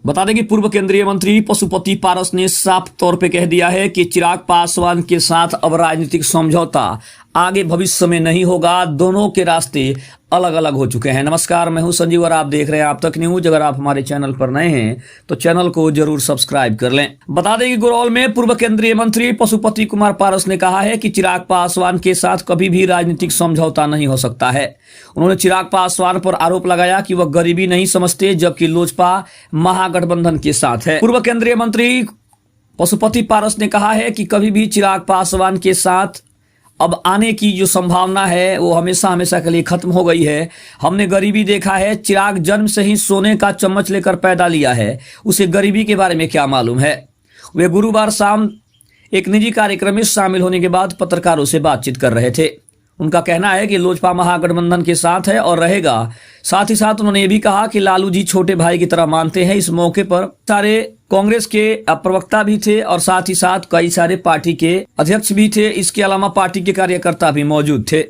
बता दें कि पूर्व केंद्रीय मंत्री पशुपति पारस ने साफ तौर पे कह दिया है कि चिराग पासवान के साथ अब राजनीतिक समझौता आगे भविष्य में नहीं होगा। दोनों के रास्ते अलग अलग हो चुके हैं। नमस्कार, मैं हूं संजीव और आप देख रहे हैं आप तक न्यूज। अगर आप हमारे चैनल पर नए हैं तो चैनल को जरूर सब्सक्राइब कर लें। बता दें कि गुरौल में पूर्व केंद्रीय मंत्री पशुपति कुमार पारस ने कहा है कि चिराग पासवान के साथ कभी भी राजनीतिक समझौता नहीं हो सकता है। उन्होंने चिराग पासवान पर आरोप लगाया कि वह गरीबी नहीं समझते, जबकि लोजपा महागठबंधन के साथ है। पूर्व केंद्रीय मंत्री पशुपति पारस ने कहा है कि कभी भी चिराग पासवान के साथ अब आने की जो संभावना है वो हमेशा हमेशा के लिए खत्म हो गई है। हमने गरीबी देखा है। चिराग जन्म से ही सोने का चम्मच लेकर पैदा लिया है, उसे गरीबी के बारे में क्या मालूम है। वे गुरुवार शाम एक निजी कार्यक्रम में शामिल होने के बाद पत्रकारों से बातचीत कर रहे थे। उनका कहना है कि लोजपा महागठबंधन के साथ है और रहेगा। साथ ही साथ उन्होंने ये भी कहा कि लालू जी छोटे भाई की तरह मानते हैं। इस मौके पर सारे कांग्रेस के प्रवक्ता भी थे और साथ ही साथ कई सारे पार्टी के अध्यक्ष भी थे। इसके अलावा पार्टी के कार्यकर्ता भी मौजूद थे।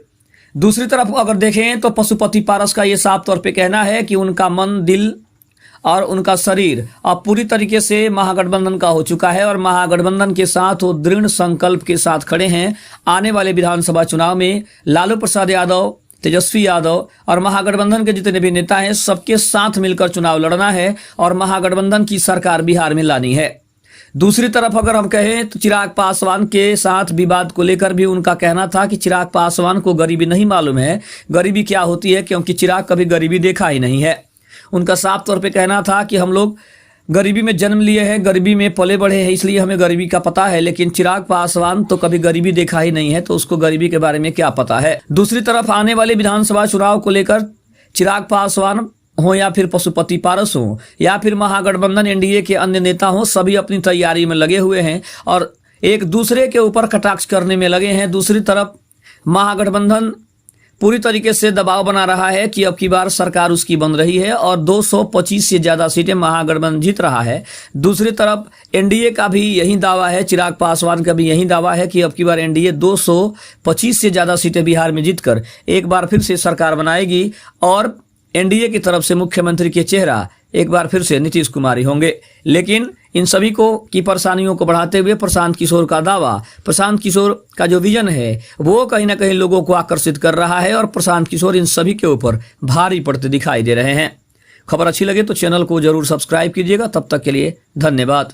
दूसरी तरफ अगर देखें तो पशुपति पारस का ये साफ तौर पे कहना है कि उनका मन, दिल और उनका शरीर अब पूरी तरीके से महागठबंधन का हो चुका है और महागठबंधन के साथ वो दृढ़ संकल्प के साथ खड़े हैं। आने वाले विधानसभा चुनाव में लालू प्रसाद यादव, तेजस्वी यादव और महागठबंधन के जितने भी नेता हैं सबके साथ मिलकर चुनाव लड़ना है और महागठबंधन की सरकार बिहार में लानी है। दूसरी तरफ अगर हम कहें तो चिराग पासवान के साथ विवाद को लेकर भी उनका कहना था कि चिराग पासवान को गरीबी नहीं मालूम है, गरीबी क्या होती है, क्योंकि चिराग कभी गरीबी देखा ही नहीं है। उनका साफ तौर पे कहना था कि हम लोग गरीबी में जन्म लिए हैं, गरीबी में पले बढ़े हैं, इसलिए हमें गरीबी का पता है। लेकिन चिराग पासवान तो कभी गरीबी देखा ही नहीं है, तो उसको गरीबी के बारे में क्या पता है। दूसरी तरफ आने वाले विधानसभा चुनाव को लेकर चिराग पासवान हो या फिर पशुपति पारस हो या फिर महागठबंधन एनडीए के अन्य नेता हो, सभी अपनी तैयारी में लगे हुए हैं और एक दूसरे के ऊपर कटाक्ष करने में लगे हैं। दूसरी तरफ महागठबंधन पूरी तरीके से दबाव बना रहा है कि अब की बार सरकार उसकी बन रही है और 225 से ज्यादा सीटें महागठबंधन जीत रहा है। दूसरी तरफ एनडीए का भी यही दावा है, चिराग पासवान का भी यही दावा है कि अब की बार एनडीए 225 से ज्यादा सीटें बिहार में जीतकर एक बार फिर से सरकार बनाएगी और एनडीए की तरफ से मुख्यमंत्री के चेहरा एक बार फिर से नीतीश कुमार ही होंगे। लेकिन इन सभी की परेशानियों को बढ़ाते हुए प्रशांत किशोर का दावा, प्रशांत किशोर का जो विजन है वो कहीं ना कहीं लोगों को आकर्षित कर रहा है और प्रशांत किशोर इन सभी के ऊपर भारी पड़ते दिखाई दे रहे हैं। खबर अच्छी लगे तो चैनल को जरूर सब्सक्राइब कीजिएगा। तब तक के लिए धन्यवाद।